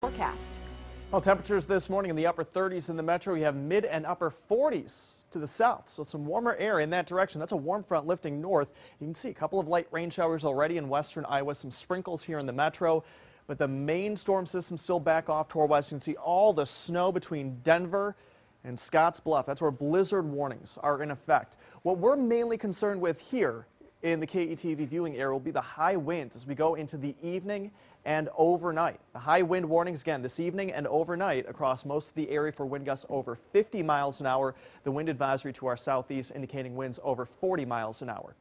Forecast. Well, temperatures this morning in the upper 30s in the metro. You have mid and upper 40s to the south, so some warmer air in that direction. That's a warm front lifting north. You can see a couple of light rain showers already in western Iowa, some sprinkles here in the metro, but the main storm system still back off to our west. You can see all the snow between Denver and Scotts Bluff. That's where blizzard warnings are in effect. What we're mainly concerned with here in the KETV viewing area will be the high winds as we go into the evening and overnight. The high wind warnings again this evening and overnight across most of the area for wind gusts over 50 miles an hour. The wind advisory to our southeast indicating winds over 40 miles an hour.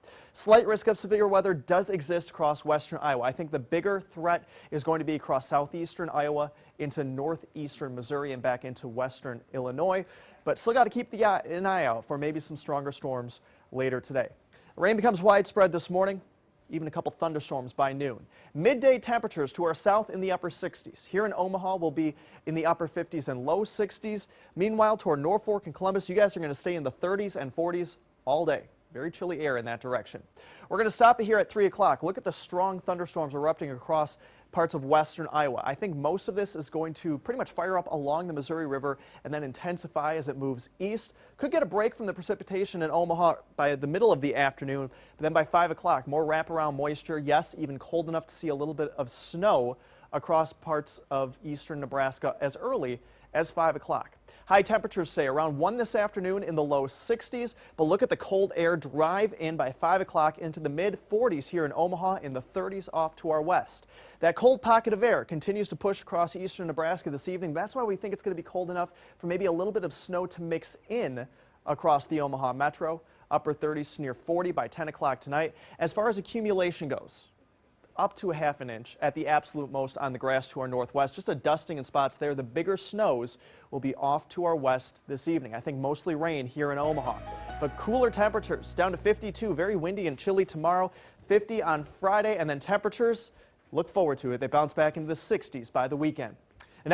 Slight risk of severe weather does exist across western Iowa. I think the bigger threat is going to be across southeastern Iowa into northeastern Missouri and back into western Illinois. But still got to keep an eye out for maybe some stronger storms later today. Rain becomes widespread this morning, even a couple thunderstorms by noon. Midday temperatures to our south in the upper 60s. Here in Omaha will be in the upper 50s and low 60s. Meanwhile, toward Norfolk and Columbus, you guys are going to stay in the 30s and 40s all day. Very chilly air in that direction. We're going to stop it here at 3 o'clock. Look at the strong thunderstorms erupting across parts of western Iowa. I think most of this is going to pretty much fire up along the Missouri River and then intensify as it moves east. Could get a break from the precipitation in Omaha by the middle of the afternoon, but then by 5 o'clock, more wraparound moisture. Yes, even cold enough to see a little bit of snow across parts of eastern Nebraska as early as 5 o'clock. High temperatures say around 1 this afternoon in the low 60s, but look at the cold air drive in by 5 o'clock into the mid 40s here in Omaha, in the 30s off to our west. That cold pocket of air continues to push across eastern Nebraska this evening. That's why we think it's going to be cold enough for maybe a little bit of snow to mix in across the Omaha metro. Upper 30s near 40 by 10 o'clock tonight. As far as accumulation goes, up to a ½ an inch at the absolute most on the grass to our northwest. Just a dusting in spots there. The bigger snows will be off to our west this evening. I think mostly rain here in Omaha. But cooler temperatures down to 52. Very windy and chilly tomorrow. 50 on Friday, and then temperatures, look forward to it. They bounce back into the 60s by the weekend.